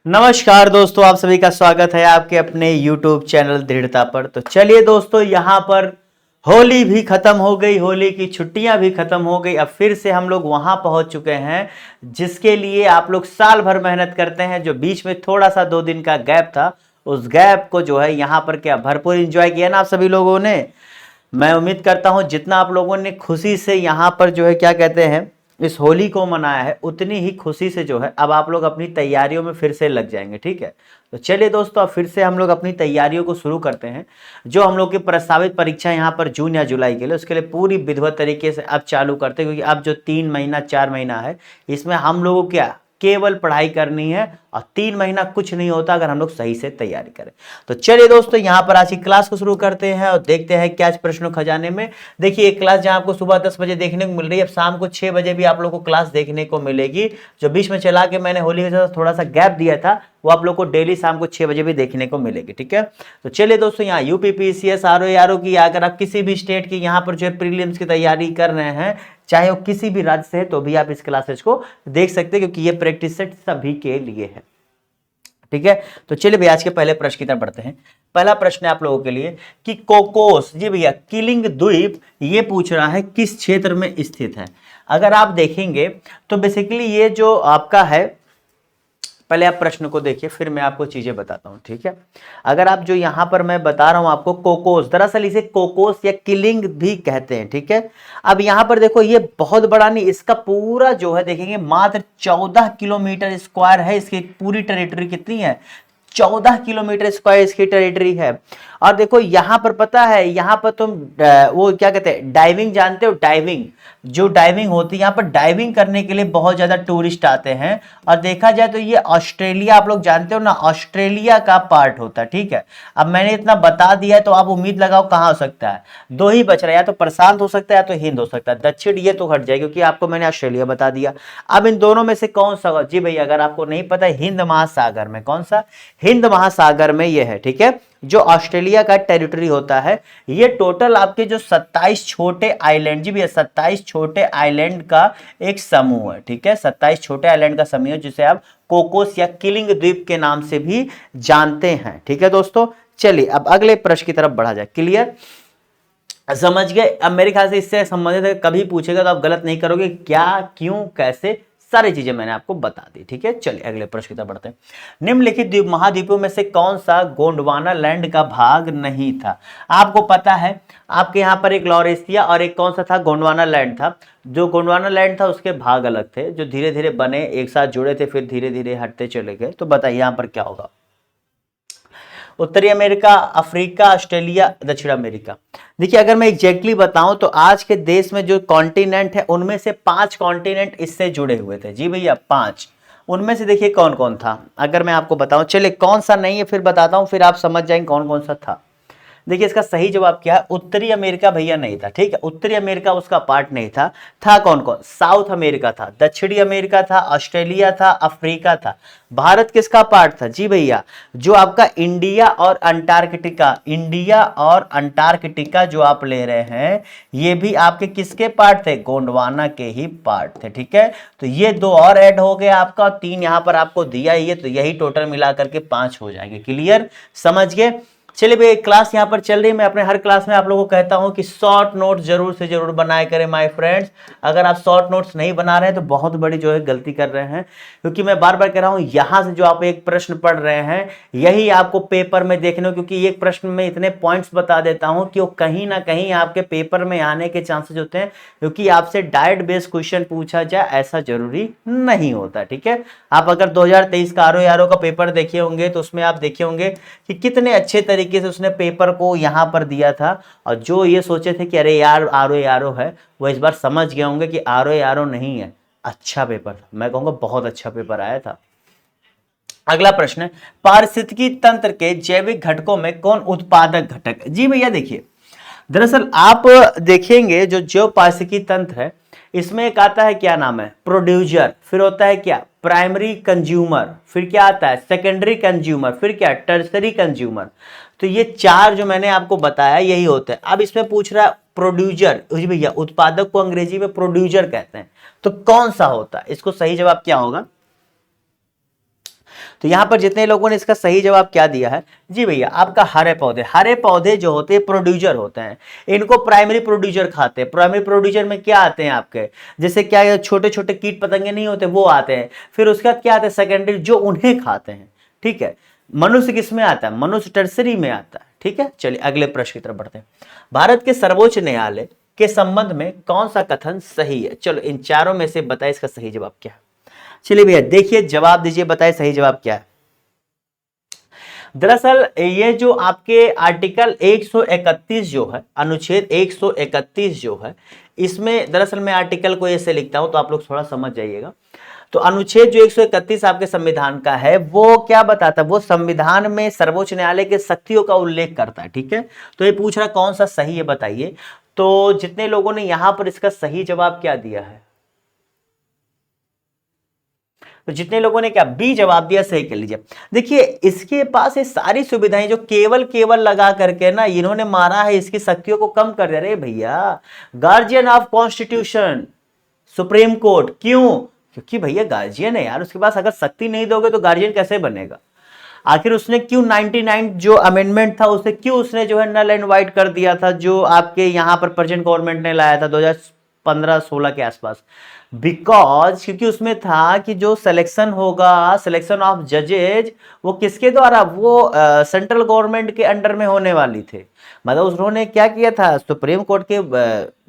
नमस्कार दोस्तों, आप सभी का स्वागत है आपके अपने YouTube चैनल दृढ़ता पर। तो चलिए दोस्तों, यहाँ पर होली भी खत्म हो गई, होली की छुट्टियां भी खत्म हो गई। अब फिर से हम लोग वहां पहुंच चुके हैं जिसके लिए आप लोग साल भर मेहनत करते हैं। जो बीच में थोड़ा सा 2 दिन का गैप था, उस गैप को जो है यहाँ पर क्या भरपूर एंजॉय किया ना आप सभी लोगों ने। मैं उम्मीद करता हूं जितना आप लोगों ने खुशी से यहाँ पर जो है क्या कहते हैं इस होली को मनाया है, उतनी ही खुशी से जो है अब आप लोग अपनी तैयारियों में फिर से लग जाएंगे। ठीक है, तो चलिए दोस्तों, अब फिर से हम लोग अपनी तैयारियों को शुरू करते हैं। जो हम लोग की प्रस्तावित परीक्षा यहाँ पर जून या जुलाई के लिए, उसके लिए पूरी विधिवत तरीके से अब चालू करते हैं, क्योंकि अब जो 3 महीना 4 महीना है, इसमें हम लोगों को क्या केवल पढ़ाई करनी है। और 3 महीना कुछ नहीं होता अगर हम लोग सही से तैयारी करें। तो चलिए दोस्तों, यहाँ पर आज की क्लास को शुरू करते हैं और देखते हैं क्या प्रश्नों खजाने में। देखिए, एक क्लास जहाँ आपको सुबह 10 बजे देखने को मिल रही है, अब शाम को 6 बजे भी आप लोगों को क्लास देखने को मिलेगी। जो बीच में चला के मैंने होली के साथ थोड़ा सा गैप दिया था, वो आप लोग को डेली शाम को 6 बजे भी देखने को मिलेगी। ठीक है, तो चलिए दोस्तों, यहाँ यूपीपीसीएस आरओ की अगर आप किसी भी स्टेट की यहाँ पर जो है प्रीलिम्स की तैयारी कर रहे हैं, चाहे वो किसी भी राज्य से है, तो भी आप इस क्लासेस को देख सकते हैं, क्योंकि ये प्रैक्टिस सेट सभी के लिए है। ठीक है, तो चलिए भैया आज के पहले प्रश्न की तरफ बढ़ते हैं। पहला प्रश्न है आप लोगों के लिए कि कोकोस, जी भैया, किलिंग द्वीप, ये पूछ रहा है किस क्षेत्र में स्थित है। अगर आप देखेंगे तो बेसिकली ये जो आपका है, पहले आप प्रश्न को देखिए फिर मैं आपको चीजें बताता हूं। ठीक है, अगर आप जो यहां पर मैं बता रहा हूं आपको कोकोस, दरअसल इसे कोकोस या किलिंग भी कहते हैं। ठीक है, अब यहां पर देखो, ये बहुत बड़ा नहीं, इसका पूरा जो है देखेंगे मात्र 14 किलोमीटर स्क्वायर है। इसकी पूरी टेरिटरी कितनी है? 14 किलोमीटर स्क्वायर इसकी टेरिटरी है। और देखो यहां पर पता है, यहां पर तुम वो क्या कहते हैं, डाइविंग जानते हो? डाइविंग, जो डाइविंग होती है, यहाँ पर डाइविंग करने के लिए बहुत ज्यादा टूरिस्ट आते हैं। और देखा जाए तो ये ऑस्ट्रेलिया, आप लोग जानते हो ना, ऑस्ट्रेलिया का पार्ट होता है। ठीक है, अब मैंने इतना बता दिया है, तो आप उम्मीद लगाओ कहाँ हो सकता है। दो ही बच रहा है, या तो प्रशांत हो सकता है या तो हिंद हो सकता है। दक्षिण ये तो हट जाए, क्योंकि आपको मैंने ऑस्ट्रेलिया बता दिया। अब इन दोनों में से कौन सा? जी भैया, अगर आपको नहीं पता, हिंद महासागर में। कौन सा? हिंद महासागर में ये है। ठीक है, जो ऑस्ट्रेलिया का टेरिटरी होता है। ये टोटल आपके जो 27 छोटे आइलैंड, जी भैया 27 छोटे आइलैंड का एक समूह है। ठीक है, 27 छोटे आइलैंड का समूह, जिसे आप कोकोस या किलिंग द्वीप के नाम से भी जानते हैं। ठीक है दोस्तों, चलिए अब अगले प्रश्न की तरफ बढ़ा जाए। क्लियर, समझ गए? अब मेरे ख्याल से इससे संबंधित कभी पूछेगा तो आप गलत नहीं करोगे। क्या, क्यों, कैसे, सारी चीजें मैंने आपको बता दी। ठीक है, चलिए अगले प्रश्न की तरफ बढ़ते हैं। निम्नलिखित द्वीप महाद्वीपों में से कौन सा गोंडवाना लैंड का भाग नहीं था? आपको पता है, आपके यहाँ पर एक लॉरेशिया और एक कौन सा था, गोंडवाना लैंड था। जो गोंडवाना लैंड था उसके भाग अलग थे, जो धीरे धीरे बने, एक साथ जुड़े थे, फिर धीरे धीरे हटते चले गए। तो बताइए यहाँ पर क्या होगा? उत्तरी अमेरिका, अफ्रीका, ऑस्ट्रेलिया, दक्षिण अमेरिका। देखिए, अगर मैं एग्जैक्टली बताऊं तो आज के देश में जो कॉन्टिनेंट है, उनमें से 5 कॉन्टिनेंट इससे जुड़े हुए थे। जी भैया 5। उनमें से देखिए कौन कौन था, अगर मैं आपको बताऊं। चलिए, कौन सा नहीं है फिर बताता हूं, फिर आप समझ जाएंगे कौन कौन सा था। देखिए, इसका सही जवाब क्या है? उत्तरी अमेरिका भैया नहीं था। ठीक है, उत्तरी अमेरिका उसका पार्ट नहीं था। था कौन कौन? साउथ अमेरिका था, दक्षिणी अमेरिका था, ऑस्ट्रेलिया था, अफ्रीका था। भारत किसका पार्ट था? जी भैया, जो आपका इंडिया और अंटार्कटिका, इंडिया और अंटार्कटिका जो आप ले रहे हैं, ये भी आपके किसके पार्ट थे? गोंडवाना के ही पार्ट थे। ठीक है, तो ये 2 और ऐड हो गया आपका, 3 यहां पर आपको दिया ही है, तो यही टोटल मिलाकर के 5 हो जाएंगे। क्लियर, समझ गए? चलिए भैया, क्लास यहाँ पर चल रही है। मैं अपने हर क्लास में आप लोगों को कहता हूं कि शॉर्ट नोट्स जरूर से जरूर बनाए करें माय फ्रेंड्स। अगर आप शॉर्ट नोट्स नहीं बना रहे हैं तो बहुत बड़ी जो है गलती कर रहे हैं, क्योंकि मैं बार बार कह रहा हूं, यहां से जो आप एक प्रश्न पढ़ रहे हैं, यही आपको पेपर में देखने हो। क्योंकि एक प्रश्न में इतने पॉइंट्स बता देता हूं कि वो कहीं ना कहीं आपके पेपर में आने के चांसेस होते हैं, क्योंकि आपसे डायरेक्ट बेस्ड क्वेश्चन पूछा जाए ऐसा जरूरी नहीं होता। ठीक है, आप अगर 2023 का आरओ का पेपर देखे होंगे तो उसमें आप देखे होंगे कि कितने अच्छे तरीके से उसने पेपर को यहां पर दिया था। और जो ये सोचे थे कि अरे यार आरओ है, वो इस बार समझ गए होंगे कि आरओ नहीं है, अच्छा पेपर था। मैं कहूंगा बहुत अच्छा पेपर आया था। अगला प्रश्न है, पारिस्थितिकी तंत्र के जैविक घटकों में कौन उत्पादक घटक? जी भैया देखिए, दरअसल आप देखेंगे जो जैव पारिस्थितिकी तंत्र है, इसमें एक आता है, क्या नाम है, प्रोड्यूसर, फिर होता है क्या, प्राइमरी कंज्यूमर, फिर क्या आता है, सेकेंडरी कंज्यूमर, फिर क्या, टर्सरी कंज्यूमर। तो ये 4 जो मैंने आपको बताया यही होते हैं। अब इसमें पूछ रहा है प्रोड्यूसर, भैया उत्पादक को अंग्रेजी में प्रोड्यूसर कहते हैं, तो कौन सा होता है? इसको सही जवाब क्या होगा? तो यहाँ पर जितने लोगों ने इसका सही जवाब क्या दिया है, जी भैया आपका हरे पौधे जो होते हैं प्रोड्यूसर होते हैं, इनको प्राइमरी प्रोड्यूसर खाते हैं। प्राइमरी प्रोड्यूसर में क्या आते हैं आपके, जैसे क्या छोटे छोटे कीट पतंगे नहीं होते वो आते हैं। फिर उसके बाद क्या आते हैं सेकेंडरी, जो उन्हें खाते हैं। ठीक है, मनुष्य किस में आता है, मनुष्य टर्सरी में आता है। ठीक है, चलिए अगले प्रश्न की तरफ बढ़ते हैं। भारत के सर्वोच्च न्यायालय के संबंध में कौन सा कथन सही है? चलो इन चारों में से बताइए इसका सही जवाब क्या है। चलिए भैया देखिए, जवाब दीजिए, बताइए सही जवाब क्या है। दरअसल ये जो आपके आर्टिकल 131 जो है, अनुच्छेद 131 जो है, इसमें दरअसल मैं आर्टिकल को ऐसे लिखता हूं तो आप लोग थोड़ा समझ जाइएगा। तो अनुच्छेद जो 131 आपके संविधान का है वो क्या बताता है, वो संविधान में सर्वोच्च न्यायालय के शक्तियों का उल्लेख करता है। ठीक है, तो ये पूछ रहा कौन सा सही है बताइए। तो जितने लोगों ने यहां पर इसका सही जवाब क्या दिया है, तो जितने लोगों ने क्या बी जवाब दिया, सही कर लीजिए। देखिए इसके पास ये सारी सुविधाएं जो केवल लगा करके ना इन्होंने मारा है, इसकी शक्तियों को कम कर दे रहे भैया। Guardian of constitution supreme court, क्यों? क्योंकि भैया गार्जियन है यार, उसके पास अगर शक्ति नहीं दोगे तो गार्जियन कैसे बनेगा? आखिर उसने क्यों 99 जो अमेंडमेंट था उसे क्यों उसने जो है नल एंड वाइट कर दिया था, जो आपके यहां पर प्रेजेंट गवर्नमेंट ने लाया था 2015-16 के आसपास? बिकॉज क्योंकि उसमें था कि जो सिलेक्शन होगा, सिलेक्शन ऑफ जजेज, वो किसके द्वारा, वो सेंट्रल गवर्नमेंट के अंडर में होने वाली थे। मतलब उन्होंने क्या किया था, सुप्रीम कोर्ट के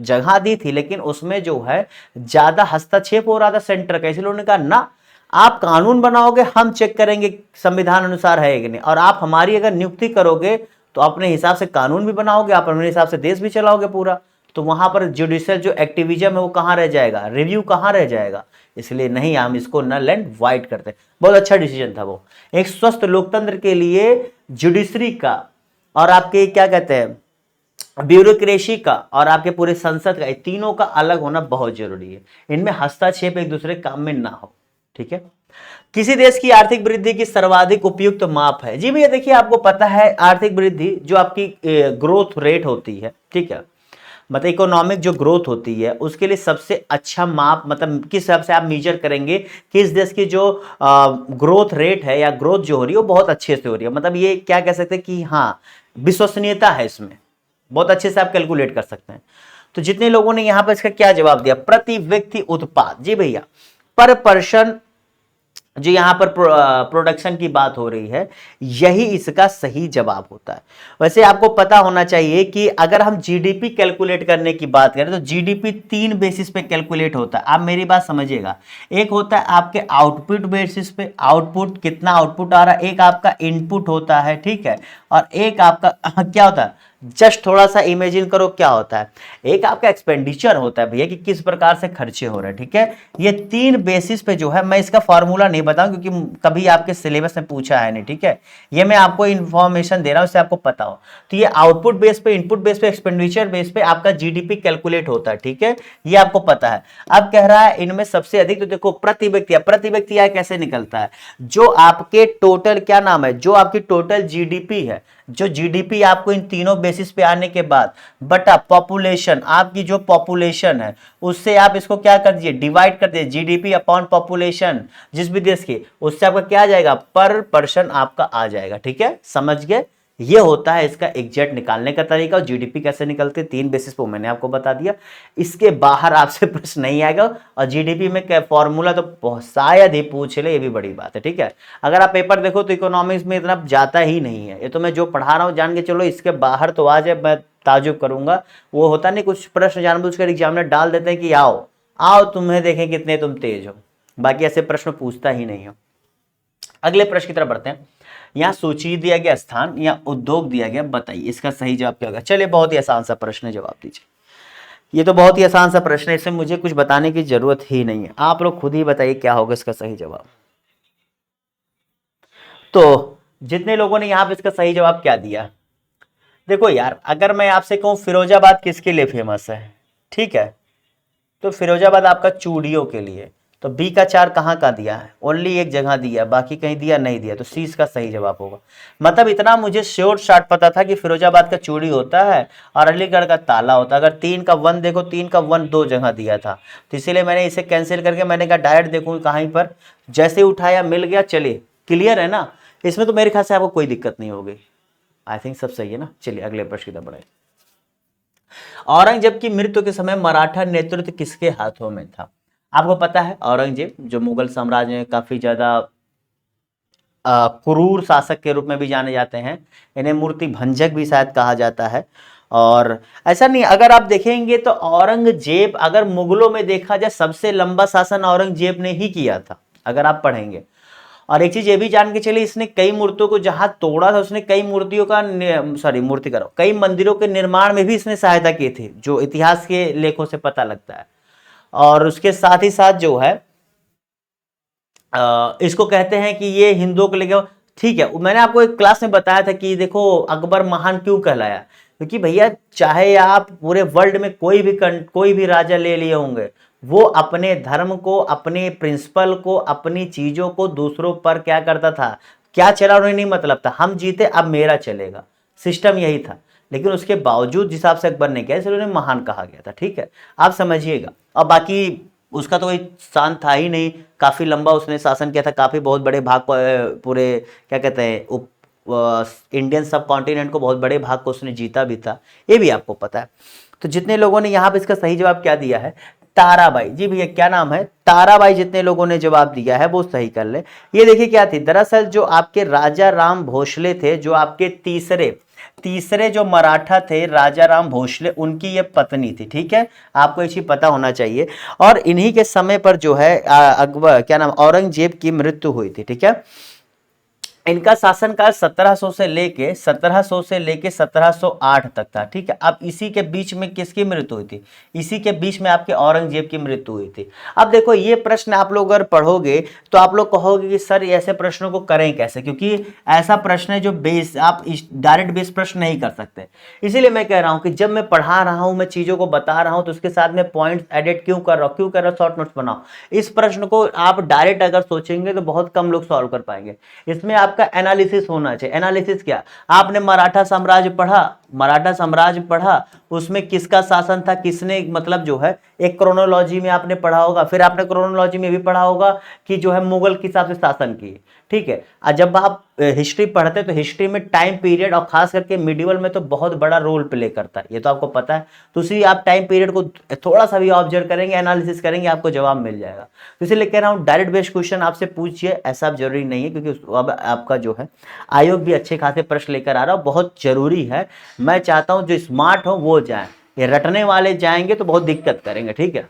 जगह दी थी, लेकिन उसमें जो है ज्यादा हस्तक्षेप हो रहा था सेंटर का। इसलिए उन्होंने कहा ना, आप कानून बनाओगे, हम चेक करेंगे संविधान अनुसार है कि नहीं, और आप हमारी अगर नियुक्ति करोगे तो अपने हिसाब से कानून भी बनाओगे, आप अपने हिसाब से देश भी चलाओगे पूरा। तो वहां पर जुडिशियल जो एक्टिविज्म है वो कहां रह जाएगा, रिव्यू कहां रह जाएगा। इसलिए नहीं, हम इसको नल एंड वाइट करते। बहुत अच्छा डिसीजन था वो। एक स्वस्थ लोकतंत्र के लिए जुडिशरी का और आपके क्या कहते हैं ब्यूरोक्रेसी का और आपके पूरे संसद का, तीनों का अलग होना बहुत जरूरी है। इनमें हस्तक्षेप एक दूसरे काम में ना हो। ठीक है, किसी देश की आर्थिक वृद्धि की सर्वाधिक उपयुक्त माप है? जी भैया देखिए, आपको पता है आर्थिक वृद्धि जो आपकी ग्रोथ रेट होती है, ठीक है, मतलब इकोनॉमिक जो ग्रोथ होती है उसके लिए सबसे अच्छा माप, मतलब किस हिसाब से आप मेजर करेंगे कि इस देश की जो ग्रोथ रेट है या ग्रोथ जो हो रही है वो बहुत अच्छे से हो रही है। मतलब ये क्या कह सकते हैं कि हाँ विश्वसनीयता है इसमें, बहुत अच्छे से आप कैलकुलेट कर सकते हैं। तो जितने लोगों ने यहां पर इसका क्या जवाब दिया, प्रति व्यक्ति उत्पाद, जी भैया पर पर्सन जो यहां पर प्रोडक्शन की बात हो रही है, यही इसका सही जवाब होता है। वैसे आपको पता होना चाहिए कि अगर हम जीडीपी कैलकुलेट करने की बात करें तो जीडीपी 3 बेसिस पे कैलकुलेट होता है। आप मेरी बात समझिएगा, एक होता है आपके आउटपुट बेसिस पे, आउटपुट कितना आउटपुट आ रहा है, एक आपका इनपुट होता है, ठीक है, और एक आपका क्या होता है, जस्ट थोड़ा सा इमेजिन करो क्या होता है, एक आपका एक्सपेंडिचर होता है भैया कि किस प्रकार से खर्चे हो रहे हैं। ठीक है, ये 3 बेसिस पे जो है, मैं इसका फॉर्मूला नहीं बताऊं क्योंकि कभी आपके सिलेबस में पूछा है नहीं। ठीक है, ये मैं आपको इंफॉर्मेशन दे रहा हूं इससे आपको पता हो। तो ये आउटपुट बेस पे, इनपुट बेस पे, एक्सपेंडिचर बेस पे आपका जीडीपी कैलकुलेट होता है। ठीक है, ये आपको पता है। अब कह रहा है इनमें सबसे अधिक, तो देखो प्रति व्यक्ति आय कैसे निकलता है, जो आपके टोटल क्या नाम है, जो आपकी टोटल जीडीपी है, जो जीडीपी आपको इन तीनों बेसिस पे आने के बाद बटा पॉपुलेशन, आपकी जो पॉपुलेशन है उससे आप इसको क्या कर दीजिए, डिवाइड कर दीजिए, जीडीपी अपॉन पॉपुलेशन जिस भी देश की, उससे आपका क्या आ जाएगा, पर पर्सन आपका आ जाएगा। ठीक है, समझ गए? ये होता है इसका एग्जैक्ट निकालने का तरीका। और जीडीपी कैसे निकलते, 3 बेसिस पे मैंने आपको बता दिया, इसके बाहर आपसे प्रश्न नहीं आएगा। और जीडीपी में क्या फॉर्मूला तो शायद ही पूछ ले, ये भी बड़ी बात है। ठीक है, अगर आप पेपर देखो तो इकोनॉमिक्स में इतना जाता ही नहीं है। ये तो मैं जो पढ़ा रहा हूँ जान के चलो, इसके बाहर तो आ जाए मैं ताजुब करूंगा। वो होता नहीं, कुछ प्रश्न जानबूझकर एग्जामिनर डाल देते हैं कि आओ आओ तुम्हें देखें कितने तुम तेज हो, बाकी ऐसे प्रश्न पूछता ही नहीं हो। अगले प्रश्न की तरफ बढ़ते हैं। यहाँ सूची दिया गया स्थान या उद्योग दिया गया, बताइए इसका सही जवाब क्या होगा। चलिए बहुत ही आसान सा प्रश्न है, जवाब दीजिए। ये तो बहुत ही आसान सा प्रश्न है, इसमें मुझे कुछ बताने की जरूरत ही नहीं है, आप लोग खुद ही बताइए क्या होगा इसका सही जवाब। तो जितने लोगों ने यहाँ पे इसका सही जवाब क्या दिया, देखो यार अगर मैं आपसे कहूँ फिरोजाबाद किसके लिए फेमस है, ठीक है, तो फिरोजाबाद आपका चूड़ियों के लिए। तो बी का 4 कहाँ का दिया है, ओनली एक जगह दिया, बाकी कहीं दिया नहीं दिया, तो सी इसका सही जवाब होगा। मतलब इतना मुझे श्योर शॉट पता था कि फिरोजाबाद का चूड़ी होता है और अलीगढ़ का ताला होता है। अगर 3 का 1 देखो, 3 का 1 2 जगह दिया था, तो इसीलिए मैंने इसे कैंसिल करके मैंने कहा डायरेक्ट देखूँ कहीं पर, जैसे उठाया मिल गया, चलिए क्लियर है ना, इसमें तो मेरे ख्याल से आपको कोई दिक्कत नहीं होगी। आई थिंक सब सही है ना। चलिए अगले प्रश्न की तरफ बढ़े। औरंगजेब की मृत्यु के समय मराठा नेतृत्व किसके हाथों में था? आपको पता है औरंगजेब जो मुगल साम्राज्य में काफी ज्यादा क्रूर शासक के रूप में भी जाने जाते हैं, इन्हें मूर्ति भंजक भी शायद कहा जाता है। और ऐसा नहीं, अगर आप देखेंगे तो औरंगजेब, अगर मुगलों में देखा जाए सबसे लंबा शासन औरंगजेब ने ही किया था, अगर आप पढ़ेंगे। और एक चीज ये भी जान के चलिए, इसने कई मूर्तियों को जहां तोड़ा था, उसने कई मूर्तियों का सॉरी मूर्ति करो कई मंदिरों के निर्माण में भी इसने सहायता की थी, जो इतिहास के लेखों से पता लगता है। और उसके साथ ही साथ जो है इसको कहते हैं कि ये हिंदुओं को लेकर, ठीक है, मैंने आपको एक क्लास में बताया था कि देखो अकबर महान क्यों कहलाया, क्योंकि भैया चाहे आप पूरे वर्ल्ड में कोई भी राजा ले लिए होंगे, वो अपने धर्म को, अपने प्रिंसिपल को, अपनी चीजों को दूसरों पर क्या करता था, क्या चला उन्हें नहीं मतलब था, हम जीते अब मेरा चलेगा, सिस्टम यही था। लेकिन उसके बावजूद जिस हिसाब से अकबर ने किया, इसलिए उन्हें महान कहा गया था। ठीक है, आप समझिएगा। और बाकी उसका तो कोई शान था ही नहीं, काफी लंबा उसने शासन किया था, काफी बहुत बड़े भाग पूरे क्या कहते हैं इंडियन सब कॉन्टिनेंट को, बहुत बड़े भाग को उसने जीता भी था, ये भी आपको पता है। तो जितने लोगों ने यहाँ पे इसका सही जवाब क्या दिया है, ताराबाई। जी भैया क्या नाम है, ताराबाई। जितने लोगों ने जवाब दिया है वो सही कर ले। ये देखिए क्या थी, दरअसल जो आपके राजा राम भोसले थे, जो आपके तीसरे तीसरे जो मराठा थे राजा राम भोसले, उनकी ये पत्नी थी। ठीक है, आपको ये चीज पता होना चाहिए। और इन्हीं के समय पर जो है अकबर क्या नाम औरंगजेब की मृत्यु हुई थी। ठीक है, इनका शासनकाल 1700 से लेके 1708 तक था। ठीक है, अब इसी के बीच में किसकी मृत्यु हुई थी, इसी के बीच में आपके औरंगजेब की मृत्यु हुई थी। अब देखो ये प्रश्न आप लोग अगर पढ़ोगे तो आप लोग कहोगे कि सर ऐसे प्रश्नों को करें कैसे, क्योंकि ऐसा प्रश्न है जो बेस आप डायरेक्ट बेस प्रश्न नहीं कर सकते। इसीलिए मैं कह रहा हूं कि जब मैं पढ़ा रहा हूं, मैं चीजों को बता रहा हूं, तो उसके साथ में पॉइंट्स एडिट क्यों कर रहा हूं, शॉर्ट नोट्स बनाओ। इस प्रश्न को आप डायरेक्ट अगर सोचेंगे तो बहुत कम लोग सॉल्व कर पाएंगे। इसमें आपका एनालिसिस होना चाहिए। एनालिसिस क्या, आपने मराठा साम्राज्य पढ़ा, उसमें किसका शासन था, किसने मतलब जो है एक क्रोनोलॉजी में आपने पढ़ा होगा, फिर आपने क्रोनोलॉजी में भी पढ़ा होगा कि जो है मुगल किस हिसाब से शासन किए। ठीक है, और जब आप हिस्ट्री पढ़ते तो हिस्ट्री में टाइम पीरियड और खास करके मिडिवल में तो बहुत बड़ा रोल प्ले करता है, ये तो आपको पता है। तो उसी आप टाइम पीरियड को थोड़ा सा भी ऑब्जर्व करेंगे, एनालिसिस करेंगे, आपको जवाब मिल जाएगा। तो इसीलिए कह रहा हूं डायरेक्ट बेस्ड क्वेश्चन आपसे पूछिए, ऐसा जरूरी नहीं है, क्योंकि अब आपका जो है आयोग भी अच्छे खासे प्रश्न लेकर आ रहा है, बहुत जरूरी है। मैं चाहता हूं जो स्मार्ट हो वो जाए, ये रटने वाले जाएंगे तो बहुत दिक्कत करेंगे। ठीक है,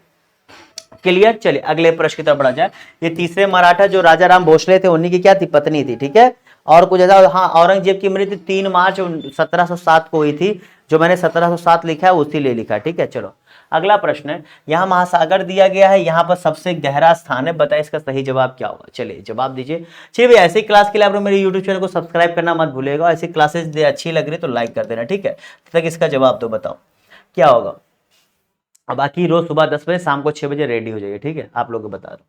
क्लियर। चलिए अगले प्रश्न की तरफ बढ़ा जाए। ये तीसरे मराठा जो राजा राम भोसले थे, उन्हीं की क्या थी, पत्नी थी। ठीक है, और कुछ ऐसा, हाँ औरंगजेब की मृत्यु 3 मार्च 1707 को हुई थी, जो मैंने 1707 लिखा है उसी लिए लिखा है। ठीक है, चलो अगला प्रश्न है। यहाँ महासागर दिया गया है, यहाँ पर सबसे गहरा स्थान है, बताइए इसका सही जवाब क्या होगा। चलिए जवाब दीजिए। चलिए भैया ऐसी क्लास के लिए आप लोग मेरे यूट्यूब चैनल को सब्सक्राइब करना मत भूलिएगा, ऐसी क्लासेस अच्छी लग रही तो लाइक कर देना। ठीक है, तक इसका जवाब तो बताओ क्या होगा। और बाकी रोज सुबह 10 बजे, शाम को 6 बजे रेडी हो जाइए। ठीक है, आप लोगों को बता दो।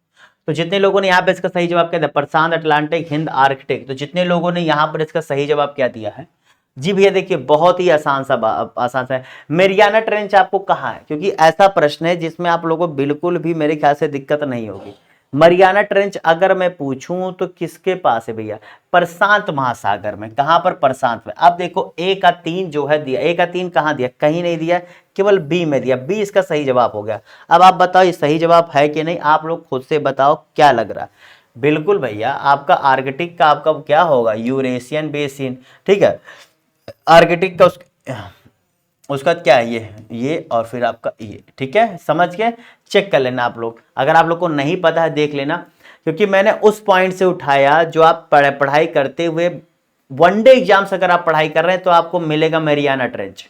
तो जितने लोगों ने यहाँ पे इसका सही जवाब क्या दिया, प्रशांत अटलांटिक हिंद आर्कटिक, तो जितने लोगों ने यहाँ पर इसका सही जवाब क्या दिया है, जी भैया देखिए बहुत ही आसान सा है। मेरियाना ट्रेंच आपको कहाँ है, क्योंकि ऐसा प्रश्न है जिसमें आप लोगों को बिल्कुल भी मेरे ख्याल से दिक्कत नहीं होगी। मरियाना ट्रेंच अगर मैं पूछूं तो किसके पास है भैया, प्रशांत महासागर में। कहां पर, प्रशांत में। अब देखो ए का 3 जो है दिया, ए का 3 कहां दिया, कहीं नहीं दिया, केवल बी में दिया, बी इसका सही जवाब हो गया। अब आप बताओ ये सही जवाब है कि नहीं, आप लोग खुद से बताओ क्या लग रहा है। बिल्कुल भैया, आपका आर्कटिक का आपका क्या होगा, यूरेशियन बेसिन। ठीक है, आर्कटिक का उसका क्या है, ये और फिर आपका ये। ठीक है, समझ के चेक कर लेना आप लोग, अगर आप लोग को नहीं पता है देख लेना, क्योंकि मैंने उस पॉइंट से उठाया जो आप पढ़ाई करते हुए वनडे एग्जाम्स अगर आप पढ़ाई कर रहे हैं तो आपको मिलेगा मेरियाना ट्रेंच,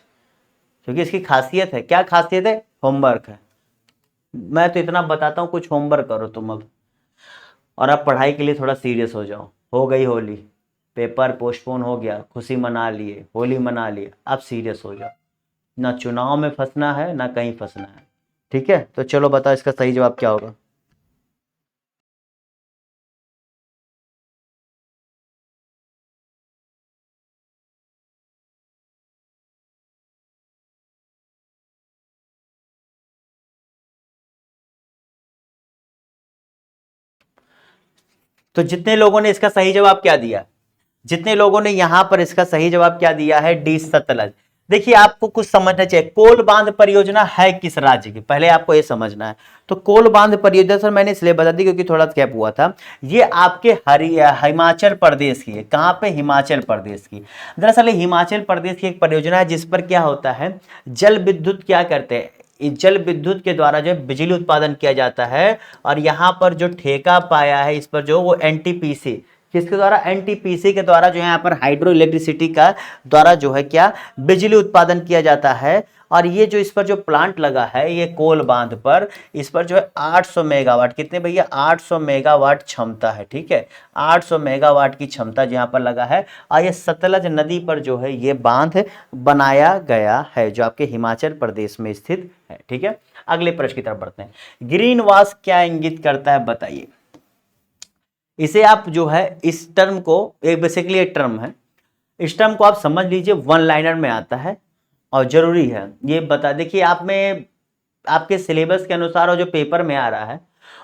क्योंकि इसकी खासियत है, क्या खासियत है, होमवर्क है। मैं तो इतना बताता हूँ, कुछ होमवर्क करो तुम अब, और अब पढ़ाई के लिए थोड़ा सीरियस हो जाओ। हो गई होली, पेपर पोस्टपोन हो गया, खुशी मना लिए, होली मना लिए, अब सीरियस हो जाओ। ना चुनाव में फंसना है ना कहीं फंसना है। ठीक है, तो चलो बताओ इसका सही जवाब क्या होगा। तो जितने लोगों ने इसका सही जवाब क्या दिया, जितने लोगों ने यहां पर इसका सही जवाब क्या दिया है, डी सतलज। देखिए आपको कुछ समझना चाहिए, कोल बांध परियोजना है किस राज्य की, पहले आपको यह समझना है। तो कोल बांध परियोजना सर मैंने इसलिए बता दी क्योंकि थोड़ा गैप हुआ था, ये आपके हिमाचल प्रदेश की है। कहां पे, हिमाचल प्रदेश की। दरअसल हिमाचल प्रदेश की एक परियोजना है जिस पर क्या होता है, जल विद्युत क्या करते हैं, इस जल विद्युत के द्वारा जो बिजली उत्पादन किया जाता है। और यहां पर जो ठेका पाया है इस पर जो, वो एनटीपीसी, किसके द्वारा, एनटीपीसी के द्वारा जो है यहाँ पर हाइड्रो इलेक्ट्रिसिटी का द्वारा जो है क्या, बिजली उत्पादन किया जाता है। और ये जो इस पर जो प्लांट लगा है, ये कोल बांध पर, इस पर जो है 800 मेगावाट, कितने भैया, 800 मेगावाट क्षमता है। ठीक है, 800 मेगावाट की क्षमता यहाँ पर लगा है। और ये सतलज नदी पर जो है ये बांध बनाया गया है, जो आपके हिमाचल प्रदेश में स्थित है। ठीक है, अगले प्रश्न की तरफ बढ़ते हैं। ग्रीन वॉश क्या इंगित करता है, बताइए। इसे आप जो है इस टर्म को, एक बेसिकली एक टर्म है, इस टर्म को आप समझ लीजिए, वन लाइनर में आता है और जरूरी है ये बता। देखिए आप में आपके सिलेबस के अनुसार और जो पेपर में आ रहा है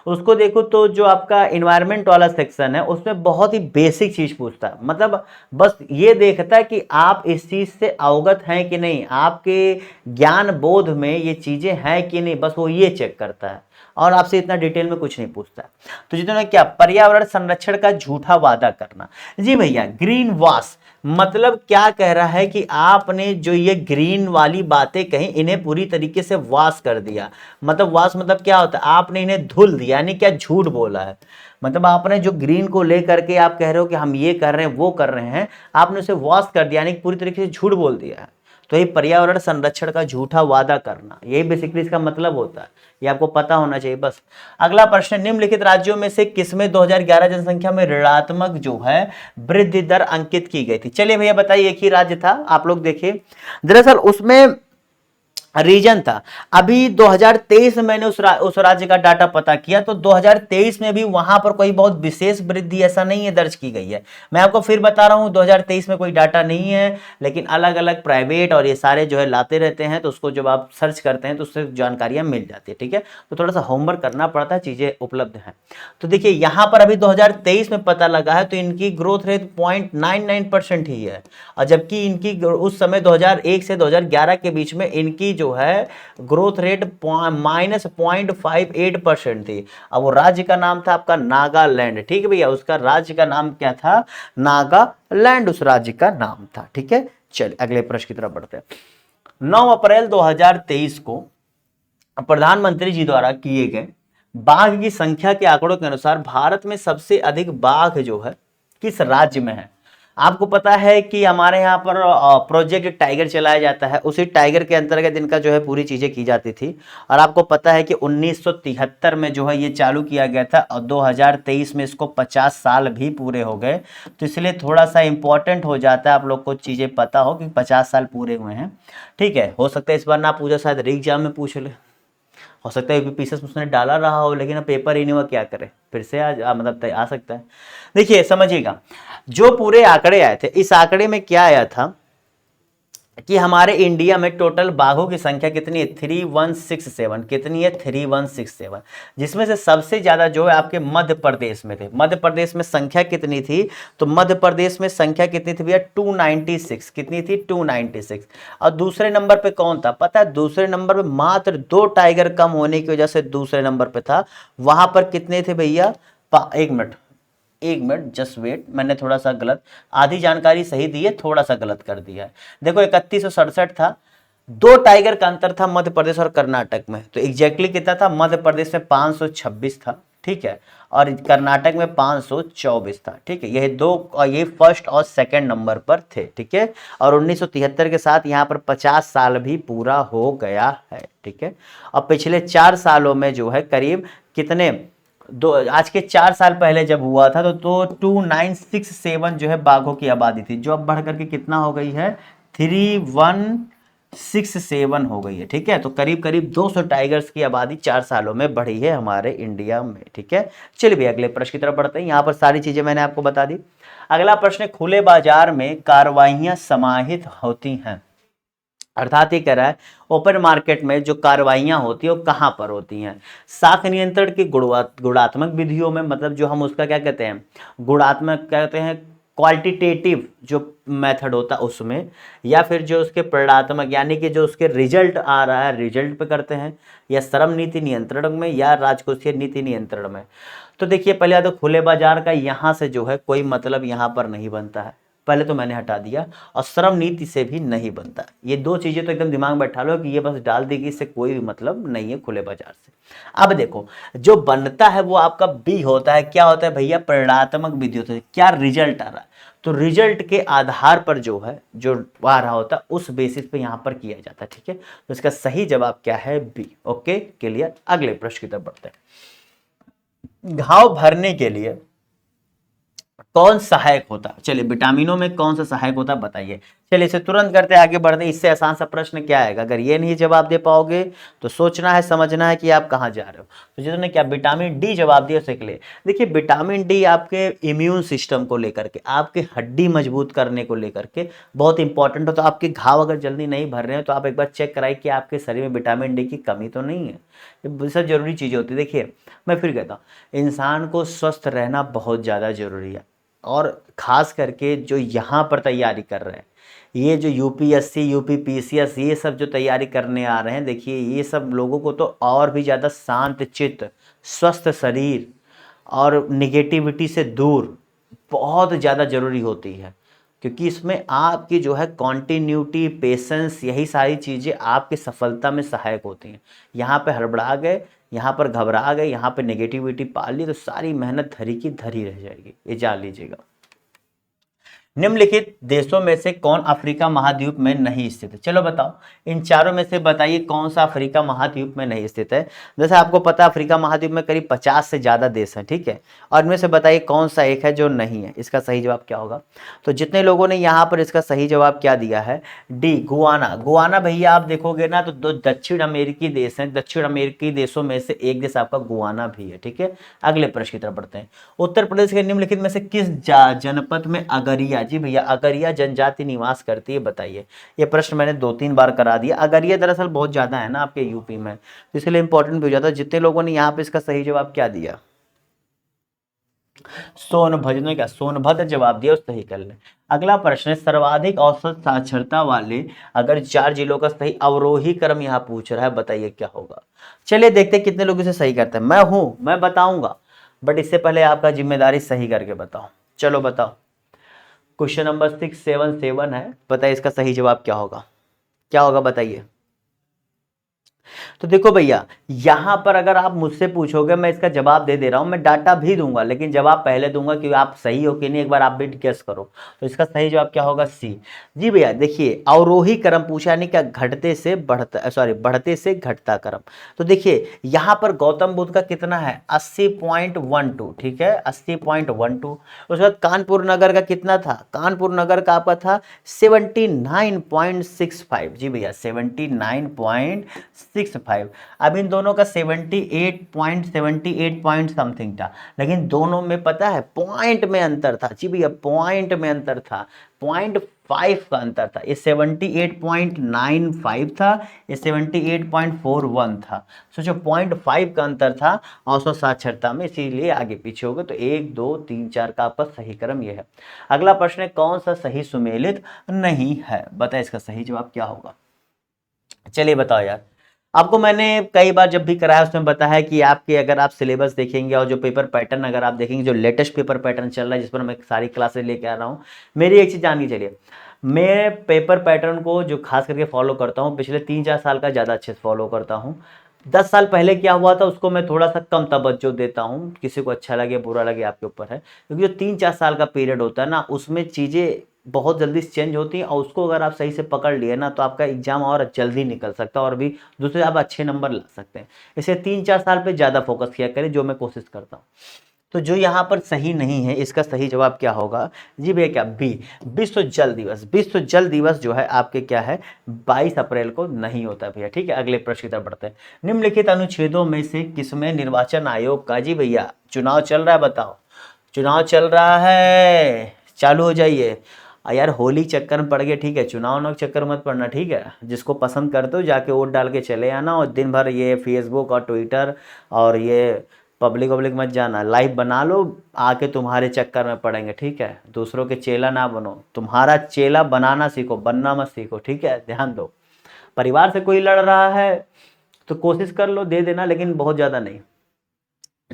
उसको देखो तो जो आपका इन्वायरमेंट वाला सेक्शन है उसमें बहुत ही बेसिक चीज पूछता है। मतलब बस ये देखता है कि आप इस चीज से अवगत हैं कि नहीं, आपके ज्ञान बोध में ये चीजें हैं कि नहीं, बस वो ये चेक करता है और आपसे इतना डिटेल में कुछ नहीं पूछता है। तो जिन्होंने क्या, पर्यावरण संरक्षण का झूठा वादा करना। जी भैया, ग्रीन वॉश मतलब क्या कह रहा है कि आपने जो ये ग्रीन वाली बातें कही इन्हें पूरी तरीके से वॉश कर दिया। मतलब वॉश मतलब क्या होता है, आपने इन्हें धुल दिया, यानी क्या, झूठ बोला है। मतलब आपने जो ग्रीन को लेकर के आप कह रहे हो कि हम ये कर रहे हैं वो कर रहे हैं, आपने उसे वॉश कर दिया, यानी पूरी तरीके से झूठ बोल दिया है। तो ये पर्यावरण संरक्षण का झूठा वादा करना, यही बेसिकली इसका मतलब होता है, ये आपको पता होना चाहिए बस। अगला प्रश्न, निम्नलिखित राज्यों में से किसमें 2011 जनसंख्या में ऋणात्मक जो है वृद्धि दर अंकित की गई थी। चलिए भैया बताइए, एक ही राज्य था, आप लोग देखिए। दरअसल उसमें रीजन था। अभी 2023 में मैंने उस राज्य का डाटा पता किया तो 2023 में भी वहां पर कोई बहुत विशेष वृद्धि ऐसा नहीं है दर्ज की गई है। मैं आपको फिर बता रहा हूं 2023 में कोई डाटा नहीं है, लेकिन अलग अलग प्राइवेट और ये सारे जो है लाते रहते हैं, तो उसको जब आप सर्च करते हैं तो उससे जानकारियां मिल जाती है। ठीक है, तो थोड़ा सा होमवर्क करना पड़ता है, चीजें उपलब्ध हैं। तो देखिए यहां पर अभी 2023 में पता लगा है तो इनकी ग्रोथ रेट 0.99% ही है। और जबकि इनकी उस समय 2001 से 2011 के बीच में इनकी जो है ग्रोथ रेट -0.58% थी। अब वो राज्य का नाम था आपका नागालैंड। ठीक है भैया, उसका राज्य का नाम क्या था, नागालैंड उस राज्य का नाम था। ठीक है, चलिए अगले प्रश्न की तरफ बढ़ते हैं। 9 अप्रैल 2023 को प्रधानमंत्री जी द्वारा किए गए बाघ की संख्या के आंकड़ों के अनुसार भारत में सबसे अधिक बाघ जो है किस राज्य में है। आपको पता है कि हमारे यहाँ पर प्रोजेक्ट टाइगर चलाया जाता है, उसी टाइगर के अंतर्गत इनका जो है पूरी चीजें की जाती थी। और आपको पता है कि 1973 में जो है ये चालू किया गया था और 2023 में इसको 50 साल भी पूरे हो गए। तो इसलिए थोड़ा सा इंपॉर्टेंट हो जाता है आप लोग को चीजें पता हो कि 50 साल पूरे हुए हैं। ठीक है, हो सकता है इस बार ना पूछा, शायद री एग्जाम में पूछ ले, हो सकता है पीसेस उसने डाला रहा हो, लेकिन अब पेपर ही नहीं हुआ, क्या करे, फिर से मतलब आ सकता है। देखिए समझिएगा, जो पूरे आंकड़े आए थे, इस आंकड़े में क्या आया था कि हमारे इंडिया में टोटल बाघों की संख्या कितनी है, 3167। कितनी है, 3167। जिसमें से सबसे ज्यादा जो है आपके मध्य प्रदेश में थे। मध्य प्रदेश में संख्या कितनी थी, तो मध्य प्रदेश में संख्या कितनी थी भैया, 296। कितनी थी, 296। और दूसरे नंबर पे कौन था पता है, दूसरे नंबर पे मात्र 2 टाइगर कम होने की वजह से दूसरे नंबर पे था। वहां पर कितने थे भैया, एक मिनट जस्ट वेट, मैंने थोड़ा सा गलत, आधी जानकारी सही दी है, थोड़ा सा गलत कर दिया है। देखो 3167 था, 2 टाइगर का अंतर था मध्य प्रदेश और कर्नाटक में। तो एग्जैक्टली कितना था, मध्य प्रदेश में 526 था, ठीक है, और कर्नाटक में 524 था। ठीक है, ये दो, और ये फर्स्ट और सेकंड नंबर पर थे। ठीक है, और 1973 के साथ यहाँ पर 50 साल भी पूरा हो गया है। ठीक है, और पिछले 4 सालों में जो है करीब कितने, आज के 4 साल पहले जब हुआ था तो 2967 जो है बाघों की आबादी थी, जो अब बढ़ करके कितना हो गई है, 3167 हो गई है। ठीक है, तो करीब करीब 200 टाइगर्स की आबादी 4 सालों में बढ़ी है हमारे इंडिया में। ठीक है, चलिए भी अगले प्रश्न की तरफ बढ़ते हैं। यहाँ पर सारी चीजें मैंने आपको बता दी। अगला प्रश्न, खुले बाजार में कार्रवाइयां समाहित होती हैं। अर्थात ये कह रहा है ओपन मार्केट में जो कार्रवाइयां होती है वो कहाँ पर होती हैं, साख नियंत्रण की गुणात्मक विधियों में, मतलब जो हम उसका क्या कहते हैं, गुणात्मक कहते हैं, क्वालिटेटिव जो मेथड होता है उसमें, या फिर जो उसके परिणात्मक यानी कि जो उसके रिजल्ट आ रहा है रिजल्ट पे करते हैं, या श्रम नीति नियंत्रण में, या राजकोषीय नीति नियंत्रण में। तो देखिए पहले तो खुले बाजार का यहाँ से जो है कोई मतलब यहाँ पर नहीं बनता है, पहले तो मैंने हटा दिया, और श्रम नीति से भी नहीं बनता। ये दो चीजें तो एकदम दिमाग में बैठा लो कि ये बस डाल देगी, इससे कोई भी मतलब नहीं है खुले बाजार से। अब देखो जो बनता है वो आपका बी होता है, क्या होता है भैया, परिणात्मक विधि होता है, क्या रिजल्ट आ रहा है, तो रिजल्ट के आधार पर जो है जो आ रहा होता है उस बेसिस पे यहां पर किया जाता है, ठीक है। तो इसका सही जवाब क्या है, बी। ओके क्लियर, अगले प्रश्न की तरफ बढ़ते हैं। घाव भरने के लिए कौन सहायक होता है, चलिए विटामिनों में कौन सा सहायक होता है बताइए। चलिए इसे तुरंत करते आगे बढ़ते, इससे आसान सा प्रश्न क्या आएगा, अगर ये नहीं जवाब दे पाओगे तो सोचना है समझना है कि आप कहाँ जा रहे हो। तो जिन्होंने क्या विटामिन डी जवाब दिया उसके लिए, देखिए विटामिन डी आपके इम्यून सिस्टम को लेकर के, आपके हड्डी मजबूत करने को लेकर के बहुत इंपॉर्टेंट हो। तो आपके घाव अगर जल्दी नहीं भर रहे हैं तो आप एक बार चेक कराइए कि आपके शरीर में विटामिन डी की कमी तो नहीं है। ये सब जरूरी चीज़ें होती है। देखिए मैं फिर कहता हूँ इंसान को स्वस्थ रहना बहुत ज़्यादा जरूरी है, और खास करके जो यहाँ पर तैयारी कर रहे हैं, ये जो यूपीएससी यूपीपीसीएस ये सब जो तैयारी करने आ रहे हैं, देखिए ये सब लोगों को तो और भी ज़्यादा शांत चित्त, स्वस्थ शरीर और निगेटिविटी से दूर बहुत ज़्यादा ज़रूरी होती है, क्योंकि इसमें आपकी जो है कॉन्टिन्यूटी, पेशेंस, यही सारी चीज़ें आपकी सफलता में सहायक होती हैं। यहाँ पे हड़बड़ा गए, यहाँ पर घबरा गए, यहाँ पे नेगेटिविटी पाल ली तो सारी मेहनत धरी की धरी रह जाएगी, ये जान लीजिएगा। निम्नलिखित देशों में से कौन अफ्रीका महाद्वीप में नहीं स्थित है, चलो बताओ इन चारों में से बताइए कौन सा अफ्रीका महाद्वीप में नहीं स्थित है। जैसे आपको पता है अफ्रीका महाद्वीप में करीब 50 से ज़्यादा देश हैं, ठीक है, और इनमें से बताइए कौन सा एक है जो नहीं है। इसका सही जवाब क्या होगा, तो जितने लोगों ने यहाँ पर इसका सही जवाब क्या दिया है, डी गुआना। गुआना भैया आप देखोगे ना तो दो दक्षिण अमेरिकी देश हैं, दक्षिण अमेरिकी देशों में से एक देश आपका गुआना भी है, ठीक है। अगले प्रश्न की तरफ बढ़ते हैं। उत्तर प्रदेश के निम्नलिखित में से किस जनपद में अगरिया, जी भैया अगरिया जनजाति निवास करती है, बताइए। ये प्रश्न मैंने 2-3 बार करा दिया। अगरिया दरअसल बहुत ज्यादा है ना आपके यूपी में, तो इसलिए इंपॉर्टेंट भी हो जाता है। जितने लोगों ने यहाँ पे इसका सही जवाब क्या दिया, सोनभद्र ने क्या सोनभद्र जवाब दिया, उस सही कर ले। अगला प्रश्न है सर्वाधिक औसत साक्षरता वाले अगर 4 जिलों का सही अवरोही क्रम यहाँ पूछ रहा है, बताइए क्या होगा। चलिए देखते हैं कितने लोग इसे सही करते हैं। मैं हूं, मैं बताऊंगा, बट इससे पहले आपका जिम्मेदारी सही करके बताओ। चलो बताओ, क्वेश्चन नंबर 677 है, बताइए इसका सही जवाब क्या होगा, क्या होगा बताइए। तो देखो भैया यहां पर अगर आप मुझसे पूछोगे मैं इसका जवाब दे दे रहा हूं, मैं डाटा भी दूंगा लेकिन जवाब पहले दूंगा कि आप सही हो कि नहीं, एक बार आप भी गेस करो। तो इसका सही जवाब क्या होगा, सी। जी भैया देखिए अवरोही क्रम पूछा, यानी क्या घटते से बढ़ता, सॉरी बढ़ते से घटता क्रम। तो देखिए यहां पर गौतम बुद्ध का कितना है 80.12, ठीक है 80.12। उसके बाद कानपुर नगर का कितना था, कानपुर नगर का आपका था 79.65, जी भैया 79.65। अब इन दोनों का 78 पॉइंट समथिंग था, लेकिन दोनों में पता है पॉइंट में अंतर था, जी भैया पॉइंट में अंतर था, 0.5 का अंतर था। ये 78.95 था, ये 78.41 था। सोचो 0.5 का अंतर था औसत साक्षरता में, इसीलिए आगे पीछे हो गए। तो 1 2 3 4 का आपका सही क्रम ये है। अगला प्रश्न है कौन सा सही सुमेलित नहीं है, बताए इसका सही जवाब क्या होगा। चलिए बताओ यार, आपको मैंने कई बार जब भी कराया उसमें बताया कि आपके अगर आप सिलेबस देखेंगे और जो पेपर पैटर्न अगर आप देखेंगे, जो लेटेस्ट पेपर पैटर्न चल रहा है जिस पर मैं सारी क्लासेस लेके आ रहा हूँ, मेरी एक चीज़ जान के चलिए, मैं पेपर पैटर्न को जो खास करके फॉलो करता हूँ पिछले 3-4 साल का ज़्यादा अच्छे से फॉलो करता हूँ। 10 साल पहले क्या हुआ था उसको मैं थोड़ा सा कम तवज्जो देता हूँ, किसी को अच्छा लगे बुरा लगे आपके ऊपर है, क्योंकि जो 3-4 साल का पीरियड होता है ना उसमें चीज़ें बहुत जल्दी चेंज होती हैं, और उसको अगर आप सही से पकड़ लिए ना तो आपका एग्जाम और जल्दी निकल सकता है और भी दूसरे आप अच्छे नंबर ला सकते हैं। इसे 3-4 साल पे ज़्यादा फोकस किया करें, जो मैं कोशिश करता हूँ। तो जो यहाँ पर सही नहीं है इसका सही जवाब क्या होगा, जी भैया क्या बी, विश्व जल दिवस। विश्व जल दिवस जो है आपके क्या है 22 अप्रैल को नहीं होता भैया, ठीक है। अगले प्रश्न की तरफ बढ़ते हैं। निम्नलिखित अनुच्छेदों में से किसमें निर्वाचन आयोग का, जी भैया चुनाव चल रहा है, बताओ चुनाव चल रहा है, चालू हो जाइए। यार होली चक्कर में पड़ गए, ठीक है, चुनाव के चक्कर मत पड़ना, ठीक है। जिसको पसंद करते हो जाके वोट डाल के चले आना, और दिन भर ये फेसबुक और ट्विटर और ये पब्लिक मत जाना, लाइव बना लो, आके तुम्हारे चक्कर में पड़ेंगे, ठीक है। दूसरों के चेला ना बनो, तुम्हारा चेला बनाना सीखो, बनना मत सीखो, ठीक है, ध्यान दो। परिवार से कोई लड़ रहा है तो कोशिश कर लो दे देना, लेकिन बहुत ज़्यादा नहीं।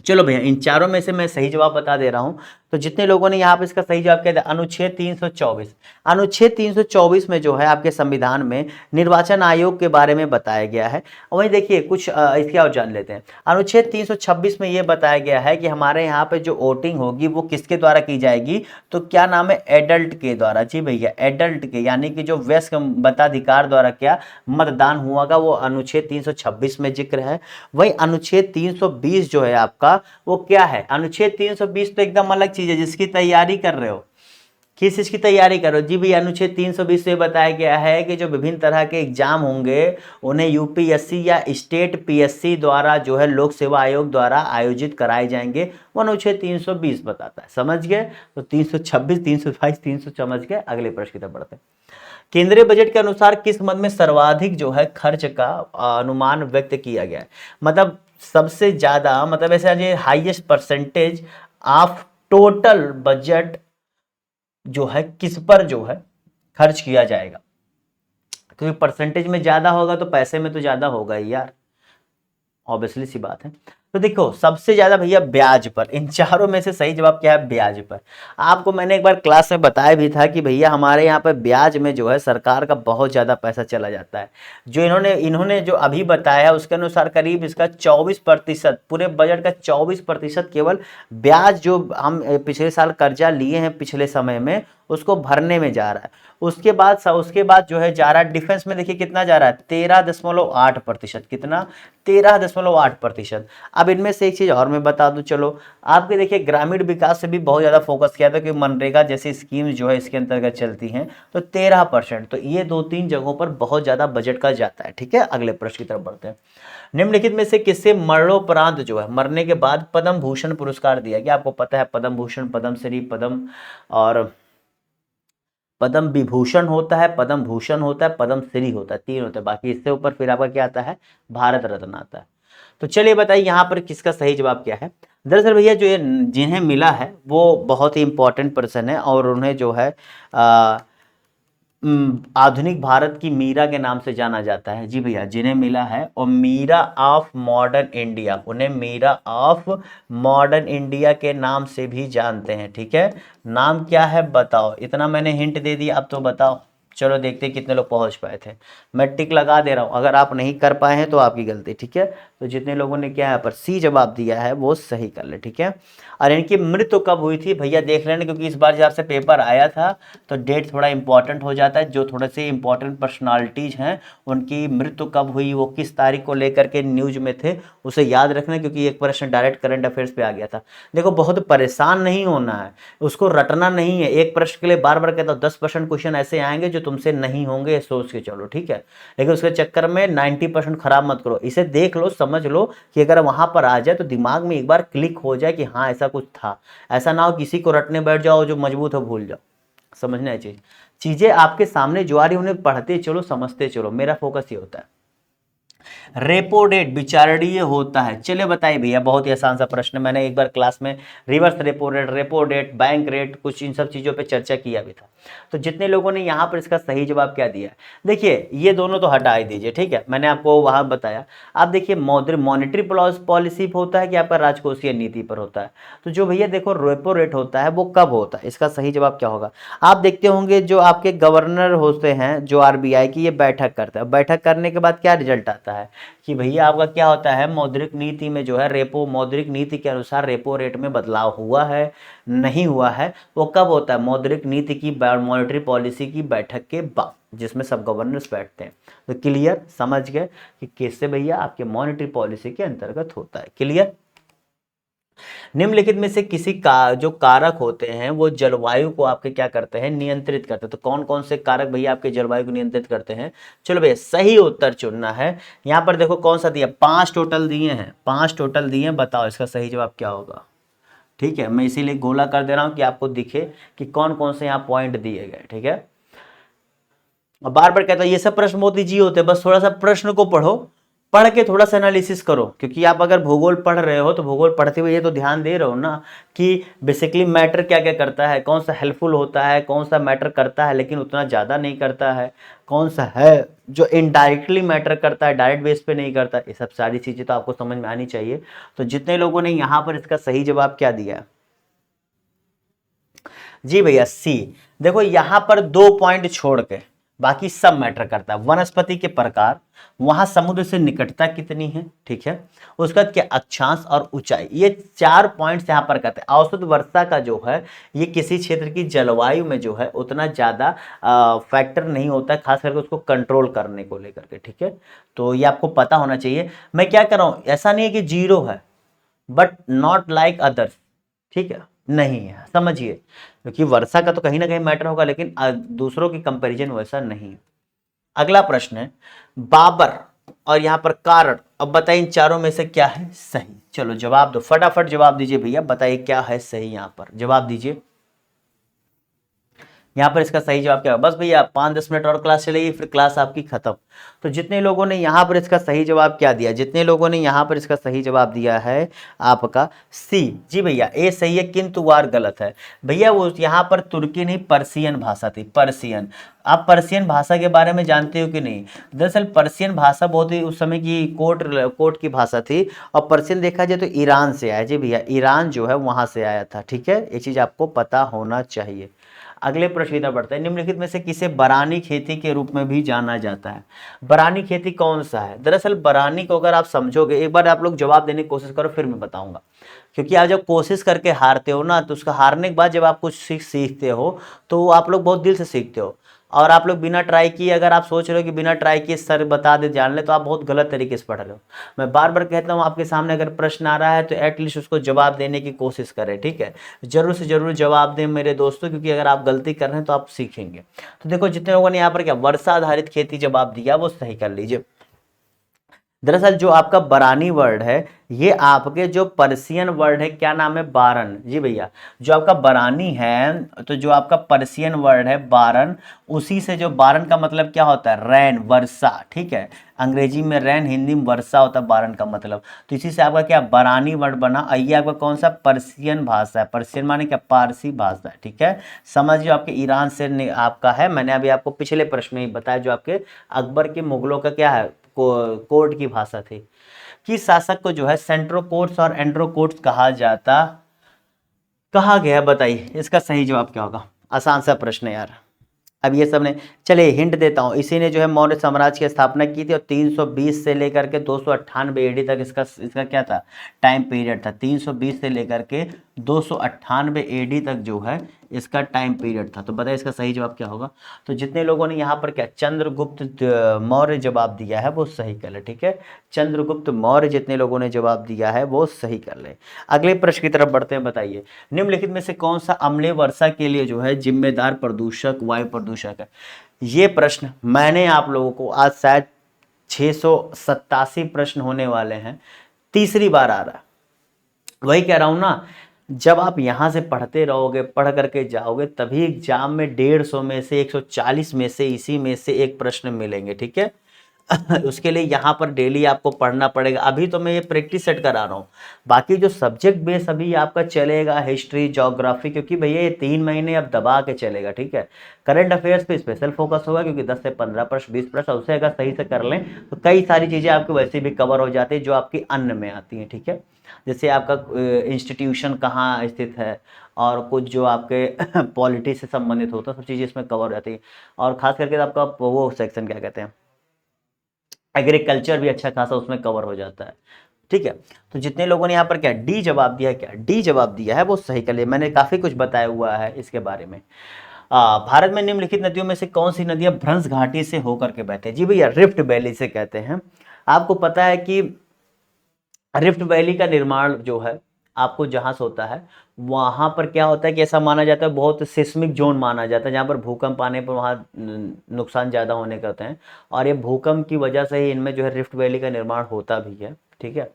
चलो भैया, इन चारों में से मैं सही जवाब बता दे रहा हूं। तो जितने लोगों ने यहाँ पे इसका सही जवाब किया था, अनुच्छेद 324। अनुच्छेद 324 में जो है आपके संविधान में निर्वाचन आयोग के बारे में बताया गया है। और वहीं देखिए कुछ इसके और जान लेते हैं। अनुच्छेद 326 में ये बताया गया है कि हमारे यहाँ पे जो वोटिंग होगी वो किसके द्वारा की जाएगी, तो क्या नाम है, एडल्ट के द्वारा। जी भैया, एडल्ट के, यानी कि जो वयस्क मताधिकार द्वारा क्या मतदान हुआ, वो अनुच्छेद 326 में जिक्र है। वही अनुच्छेद 320 जो है आपका, वो क्या है, अनुच्छेद 320 तो एकदम अलग चीज है, जिसकी तैयारी कर रहे हो। किस चीज की तैयारी करो जी भैया, अनुच्छेद 320 से बताया गया है कि जो विभिन्न तरह के एग्जाम होंगे उन्हें यूपीएससी या स्टेट पीएससी द्वारा जो है लोक सेवा आयोग द्वारा आयोजित कराए जाएंगे, वो अनुच्छेद 320 बताता है। समझ गए? तो 326, 322, 300 समझ गए। अगले प्रश्न की तरफ बढ़ते हैं। केंद्रीय बजट के अनुसार किस मद में सर्वाधिक जो है खर्च का अनुमान व्यक्त किया गया है, मतलब सबसे ज्यादा, मतलब ऐसा highest percentage of total budget जो है किस पर जो है खर्च किया जाएगा, क्योंकि परसेंटेज में ज्यादा होगा तो पैसे में तो ज्यादा होगा ही यार, ऑब्वियसली सी बात है। तो देखो सबसे ज्यादा भैया ब्याज पर, इन चारों में से सही जवाब क्या है, ब्याज पर। आपको मैंने एक बार क्लास में बताया भी था कि भैया हमारे यहाँ पर ब्याज में जो है सरकार का बहुत ज्यादा पैसा चला जाता है। जो इन्होंने जो अभी बताया उसके अनुसार करीब इसका 24%, पूरे बजट का 24% केवल ब्याज जो हम पिछले साल कर्जा लिए हैं पिछले समय में उसको भरने में जा रहा है। उसके बाद जो है जा रहा है डिफेंस में, देखिए कितना जा रहा है, 13.8%। कितना, 13.8%। अब इनमें से एक चीज और मैं बता दूं, चलो आपके देखिए ग्रामीण विकास से भी बहुत ज्यादा फोकस किया था कि मनरेगा जैसी स्कीम जो है इसके अंतर्गत चलती हैं, तो 13%। तो ये 2-3 जगहों पर बहुत ज्यादा बजट का जाता है, ठीक है। अगले प्रश्न की तरफ बढ़ते हैं। निम्नलिखित में से किससे मरणोपरांत जो है, मरने के बाद पद्म भूषण पुरस्कार दिया गया? आपको पता है पद्म भूषण, पद्मश्री, पद्म और पद्म विभूषण होता है, पद्म भूषण होता है, पद्मश्री होता है, 3 होता है। बाकी इससे ऊपर फिर आपका क्या आता है, भारत रत्न आता है। तो चलिए बताइए यहाँ पर किसका सही जवाब क्या है। दरअसल भैया जो ये जिन्हें मिला है वो बहुत ही इंपॉर्टेंट पर्सन है, और उन्हें जो है आधुनिक भारत की मीरा के नाम से जाना जाता है। जी भैया, जिन्हें मिला है, और मीरा ऑफ मॉडर्न इंडिया, उन्हें मीरा ऑफ मॉडर्न इंडिया के नाम से भी जानते हैं, ठीक है। नाम क्या है बताओ, इतना मैंने हिंट दे दिया, अब तो बताओ। चलो देखते हैं कितने लोग पहुंच पाए थे। मैं टिक लगा दे रहा हूं, अगर आप नहीं कर पाए हैं तो आपकी गलती, ठीक है। तो जितने लोगों ने क्या है पर सी जवाब दिया है वो सही कर ले, ठीक है। और इनकी मृत्यु कब हुई थी भैया देख लेना, क्योंकि इस बार जब से पेपर आया था तो डेट थोड़ा इंपॉर्टेंट हो जाता है। जो थोड़े से इंपॉर्टेंट पर्सनालिटीज हैं उनकी मृत्यु कब हुई, वो किस तारीख को लेकर के न्यूज में थे, उसे याद रखना, क्योंकि एक प्रश्न डायरेक्ट करंट अफेयर्स पे आ गया था। देखो बहुत परेशान नहीं होना है, उसको रटना नहीं है। एक प्रश्न के लिए बार बार कहता हूँ 10% क्वेश्चन ऐसे आएंगे जो तुमसे नहीं होंगे, सोच के चलो, ठीक है। लेकिन उसके चक्कर में 90% खराब मत करो। इसे देख लो, समझ लो कि अगर वहां पर आ जाए तो दिमाग में एक बार क्लिक हो जाए कि हाँ ऐसा कुछ था। ऐसा ना हो किसी को रटने बैठ जाओ जो मजबूत हो भूल जाओ। समझना है चीजें आपके सामने जो आ रही उन्हें पढ़ते चलो, समझते चलो। मेरा फोकस ये होता है। रेपो रेट विचारणीय होता है, चलिए बताइए भैया, बहुत ही आसान सा प्रश्न। मैंने एक बार क्लास में reverse repo rate, bank rate, कुछ इन सब चीजों पे चर्चा किया भी था। तो जितने लोगों ने यहाँ पर इसका सही जवाब क्या दिया है, देखिए ये दोनों तो हटा ही दीजिए, ठीक है, मैंने आपको वहां बताया। आप देखिए मॉनेटरी पॉलिसी होता है कि आपका राजकोषीय नीति पर होता है। तो जो भैया देखो रेपो रेट होता है वो कब होता है, इसका सही जवाब क्या होगा। आप देखते होंगे जो आपके गवर्नर होते हैं जो आरबीआई की, ये बैठक करता है। बैठक करने के बाद क्या रिजल्ट आता है कि भैया आपका क्या होता है, मौद्रिक नीति में जो है रेपो, मौद्रिक नीति के अनुसार रेपो रेट में बदलाव हुआ है नहीं हुआ है, वो कब होता है, मौद्रिक नीति की मॉनेटरी पॉलिसी की बैठक के बाद, जिसमें सब गवर्नर्स बैठते हैं। तो क्लियर, समझ गए कि कैसे भैया आपके मॉनेटरी पॉलिसी के अंतर्गत होता है। क्लियर। निम्नलिखित में से किसी का जो कारक होते हैं वो जलवायु को आपके क्या करते हैं, नियंत्रित करते हैं। तो कौन कौन से कारक भैया आपके जलवायु को नियंत्रित करते हैं, चलो भैया सही उत्तर चुनना है। यहाँ पर देखो कौन सा दिया, 5 टोटल दिए हैं, 5 टोटल दिए हैं, बताओ इसका सही जवाब क्या होगा। ठीक है, मैं इसीलिए गोला कर दे रहा हूं कि आपको दिखे कि कौन कौन से यहाँ पॉइंट दिए गए। ठीक है, और बार बार कहता है ये सब प्रश्न बहुत ईजी होते हैं, बस थोड़ा सा प्रश्न को पढ़ो, पढ़ के थोड़ा सा एनालिसिस करो, क्योंकि आप अगर भूगोल पढ़ रहे हो तो भूगोल पढ़ते हुए ये तो ध्यान दे रहे हो ना कि बेसिकली मैटर क्या क्या करता है, कौन सा हेल्पफुल होता है, कौन सा मैटर करता है लेकिन उतना ज़्यादा नहीं करता है, कौन सा है जो इनडायरेक्टली मैटर करता है, डायरेक्ट बेस पे नहीं करता। ये सब सारी चीज़ें तो आपको समझ में आनी चाहिए। तो जितने लोगों ने यहाँ पर इसका सही जवाब क्या दिया जी भैया, सी। देखो यहाँ पर 2 पॉइंट छोड़ के बाकी सब मैटर करता है। वनस्पति के प्रकार, वहां समुद्र से निकटता कितनी है, ठीक है, उसका क्या अक्षांश और ऊंचाई, ये 4 पॉइंट्स यहाँ पर कहते हैं। औसत वर्षा का जो है ये किसी क्षेत्र की जलवायु में जो है उतना ज्यादा फैक्टर नहीं होता है, खास करके उसको कंट्रोल करने को लेकर के। ठीक है, तो ये आपको पता होना चाहिए। मैं क्या कर रहा हूं, ऐसा नहीं है कि 0 है, बट नॉट लाइक अदर्स, ठीक है, नहीं है, समझिए, क्योंकि वर्षा का तो कहीं ना कहीं मैटर होगा लेकिन दूसरों की कंपैरिजन वैसा नहीं है। अगला प्रश्न है बाबर और यहां पर कारण। अब बताइए इन चारों में से क्या है सही। चलो जवाब दो, फटाफट जवाब दीजिए भैया, बताइए क्या है सही, यहां पर जवाब दीजिए। यहाँ पर इसका सही जवाब क्या है, बस भैया 5-10 मिनट और क्लास चलेगी, फिर क्लास आपकी खत्म। तो जितने लोगों ने यहाँ पर इसका सही जवाब क्या दिया, जितने लोगों ने यहाँ पर इसका सही जवाब दिया है आपका सी। जी भैया, ए सही है किंतु वार गलत है। भैया वो यहाँ पर तुर्की नहीं पर्सियन भाषा थी, पर्सियन। आप पर्सियन भाषा के बारे में जानते हो कि नहीं? दरअसल पर्सियन भाषा बहुत ही उस समय की कोर्ट की भाषा थी, और पर्सियन देखा जाए तो ईरान से आया। जी भैया, ईरान जो है वहां से आया था। ठीक है, ये चीज आपको पता होना चाहिए। अगले प्रश्न की तरफ बढ़ते हैं। निम्नलिखित में से किसे बरानी खेती के रूप में भी जाना जाता है? बरानी खेती कौन सा है? दरअसल बरानी को अगर आप समझोगे, एक बार आप लोग जवाब देने की कोशिश करो फिर मैं बताऊंगा, क्योंकि आप जब कोशिश करके हारते हो ना तो उसका हारने के बाद जब आप कुछ सीखते हो तो आप लोग बहुत दिल से सीखते हो। और आप लोग बिना ट्राई किए अगर आप सोच रहे हो कि बिना ट्राई किए सर बता दे जान ले, तो आप बहुत गलत तरीके से पढ़ रहे हो। मैं बार बार कहता हूँ आपके सामने अगर प्रश्न आ रहा है तो एटलीस्ट उसको जवाब देने की कोशिश करें। ठीक है, जरूर से जरूर जवाब दें मेरे दोस्तों, क्योंकि अगर आप गलती कर रहे हैं तो आप सीखेंगे। तो देखो जितने लोगों ने यहाँ पर क्या वर्षा आधारित खेती जवाब दिया वो सही कर लीजिए। दरअसल जो आपका बरानी वर्ड है ये आपके जो पर्सियन वर्ड है, क्या नाम है, बारन। जी भैया, जो आपका बरानी है तो जो आपका पर्सियन वर्ड है बारन, उसी से जो बारन का मतलब क्या होता है, रैन, वर्षा। ठीक है, अंग्रेजी में रैन, हिंदी में वर्षा होता है बारन का मतलब। तो इसी से आपका क्या बरानी वर्ड बना। ये आपका कौन सा पर्सियन भाषा है, पर्सियन माने क्या, पारसी भाषा है। ठीक है, समझिए आपके ईरान से आपका है। मैंने अभी आपको पिछले प्रश्न में ही बताया जो आपके अकबर के मुगलों का क्या है, कोर्ट की भाषा थी। किस शासक को जो है सेंट्रोकोट्स और एंड्रोकोट्स कहा गया, बताइए इसका सही जवाब क्या होगा। आसान सा प्रश्न है यार। अब ये सब ने, चलिए हिंट देता हूँ, इसी ने जो है मौर्य साम्राज्य की स्थापना की थी, और 320 से लेकर के 298 एडी तक इसका क्या था, टाइम पीरियड था। 320 से लेकर के 298 एडी तक जो है इसका टाइम पीरियड था। तो बताइए इसका सही जवाब क्या होगा। तो जितने लोगों ने यहाँ पर क्या चंद्रगुप्त मौर्य जवाब दिया है वो सही कर ले। ठीक है, चंद्रगुप्त मौर्य जितने लोगों ने जवाब दिया है वो सही कर ले। अगले प्रश्न की तरफ बढ़ते हैं। बताइए निम्नलिखित में से कौन सा अम्लीय वर्षा के लिए जो है जिम्मेदार प्रदूषक वायु प्रदूषक है? ये प्रश्न मैंने आप लोगों को आज शायद 687 प्रश्न होने वाले हैं, तीसरी बार आ रहा है। वही कह रहा हूं ना, जब आप यहां से पढ़ते रहोगे, पढ़ करके जाओगे, तभी एग्जाम में 150 में से 140 में से इसी में से एक प्रश्न मिलेंगे। ठीक है उसके लिए यहाँ पर डेली आपको पढ़ना पड़ेगा। अभी तो मैं ये प्रैक्टिस सेट करा रहा हूँ, बाकी जो सब्जेक्ट बेस अभी आपका चलेगा हिस्ट्री ज्योग्राफी, क्योंकि भैया ये 3 महीने अब दबा के चलेगा। ठीक है, करंट अफेयर्स पे स्पेशल फोकस होगा, क्योंकि 10 से 15 प्रश्न 20 प्रश्न उसे अगर सही से कर लें तो कई सारी चीजें आपको वैसे भी कवर हो जाती है जो आपकी अन्य में आती हैं। ठीक है, जैसे आपका इंस्टीट्यूशन कहाँ स्थित है, और कुछ जो आपके पॉलिटी से संबंधित होता है, सब चीज़ें इसमें कवर हो जाती है। और खास करके आपका वो सेक्शन क्या कहते हैं, एग्रीकल्चर भी अच्छा खासा उसमें कवर हो जाता है। ठीक है, तो जितने लोगों ने यहाँ पर क्या डी जवाब दिया है, क्या डी जवाब दिया है वो सही कर लिया। मैंने काफी कुछ बताया हुआ है इसके बारे में। भारत में निम्नलिखित नदियों में से कौन सी नदियां भ्रंश घाटी से होकर के बहते हैं? जी भैया, रिफ्ट वैली से कहते हैं। आपको पता है कि रिफ्ट वैली का निर्माण जो है आपको जहां से होता है वहां पर क्या होता है कि ऐसा माना जाता है, बहुत सिस्मिक जोन माना जाता है, जहां पर भूकंप आने पर वहां नुकसान ज्यादा होने करते हैं, और ये भूकंप की वजह से ही इनमें जो है रिफ्ट वैली का निर्माण होता भी है। ठीक है,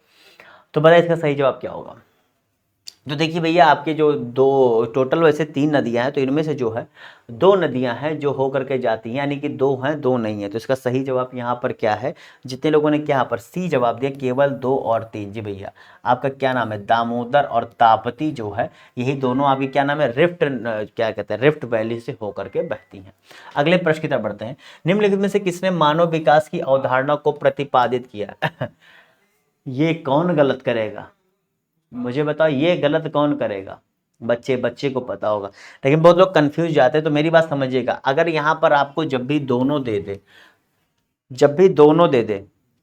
तो बताइए इसका सही जवाब क्या होगा। तो देखिए भैया, आपके जो दो टोटल वैसे 3 नदियां हैं, तो इनमें से जो है 2 नदियां हैं जो हो करके जाती हैं, यानी कि 2 हैं 2 नहीं है। तो इसका सही जवाब यहाँ पर क्या है? जितने लोगों ने क्या यहाँ पर सी जवाब दिया, केवल 2 और 3। जी भैया, आपका क्या नाम है? दामोदर और ताप्ती जो है, यही दोनों आपकी क्या नाम है? रिफ्ट क्या कहते हैं, रिफ्ट वैली से होकर के बहती हैं। अगले प्रश्न की तरफ बढ़ते हैं। निम्नलिखित में से किसने मानव विकास की अवधारणा को प्रतिपादित किया? ये कौन गलत करेगा? मुझे बताओ, ये गलत कौन करेगा? बच्चे बच्चे को पता होगा, लेकिन बहुत लोग कंफ्यूज जाते हैं। तो मेरी बात समझिएगा, अगर यहाँ पर आपको जब भी दोनों दे दे, जब भी दोनों दे दे,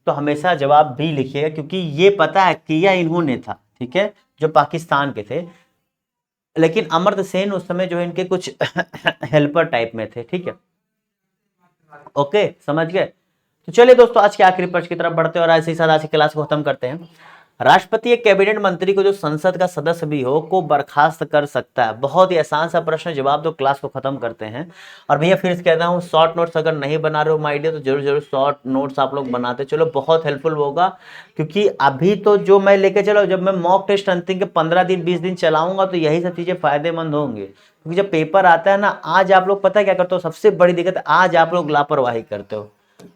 तो हमेशा जवाब भी लिखिएगा, क्योंकि ये पता है किया इन्होंने था, ठीक है, जो पाकिस्तान के थे, लेकिन अमर्त्य सेन उस समय जो है इनके कुछ हेल्पर टाइप में थे, ठीक है, ओके, समझ गए। तो चलिए दोस्तों, आज के आखिरी प्रश्न की तरफ बढ़ते हैं और ऐसे ही साथ आज की क्लास को खत्म करते हैं। राष्ट्रपति एक कैबिनेट मंत्री को जो संसद का सदस्य भी हो को बर्खास्त कर सकता है? बहुत ही आसान सा प्रश्न, जवाब दो, क्लास को खत्म करते हैं। और भैया फिर से कहता हूँ, शॉर्ट नोट्स अगर नहीं बना रहे हो माय डियर, तो जरूर जरूर शॉर्ट नोट्स आप लोग बनाते चलो, बहुत हेल्पफुल होगा। क्योंकि अभी तो जो मैं लेके चला, जब मैं मॉक टेस्ट अंतिम के 15 दिन 20 दिन चलाऊंगा, तो यही सब चीजें फायदेमंद होंगे। क्योंकि जब पेपर आता है ना, आज आप लोग पता क्या करते हो, सबसे बड़ी दिक्कत, आज आप लोग लापरवाही करते हो।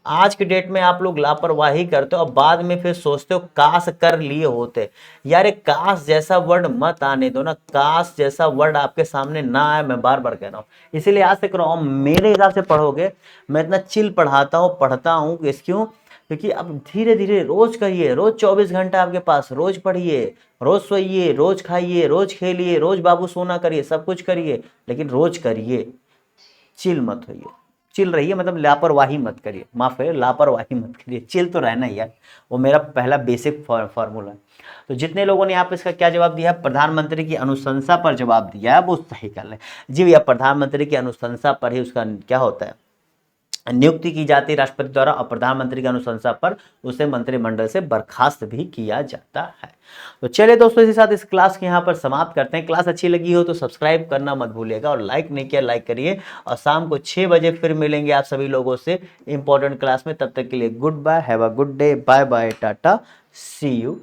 आज के डेट में आप लोग लापरवाही करते हो और बाद में फिर सोचते हो काश कर लिए होते। यार एक काश जैसा वर्ड मत आने दो ना, काश जैसा वर्ड आपके सामने ना आए, मैं बार बार कह रहा हूं। इसीलिए आज से करो, मेरे हिसाब से पढ़ोगे, मैं इतना चिल पढ़ता हूँ क्यों? क्योंकि अब धीरे धीरे रोज करिए, रोज 24 घंटा आपके पास, रोज पढ़िए, रोज सोइए, रोज खाइए, रोज खेलिए, रोज बाबू सोना करिए, सब कुछ करिए, लेकिन रोज करिए, चिल मत होइए, चिल रहिए, मतलब लापरवाही मत करिए, माफ करिए, लापरवाही मत करिए, चिल तो रहना ही यार, वो मेरा पहला बेसिक फॉर्मूला है। तो जितने लोगों ने यहाँ पे इसका क्या जवाब दिया है, प्रधानमंत्री की अनुशंसा पर जवाब दिया है, वो सही कर ले। जी भैया, प्रधानमंत्री की अनुशंसा पर ही उसका क्या होता है, नियुक्ति की जाती है राष्ट्रपति द्वारा, और प्रधानमंत्री की अनुशंसा पर उसे मंत्रिमंडल से बर्खास्त भी किया जाता है। तो चलिए दोस्तों, इसी साथ इस क्लास के यहाँ पर समाप्त करते हैं। क्लास अच्छी लगी हो तो सब्सक्राइब करना मत भूलिएगा, और लाइक नहीं किया लाइक करिए। और शाम को 6 बजे फिर मिलेंगे आप सभी लोगों से इंपॉर्टेंट क्लास में। तब तक के लिए good bye, have a good day, bye bye, tata, see you.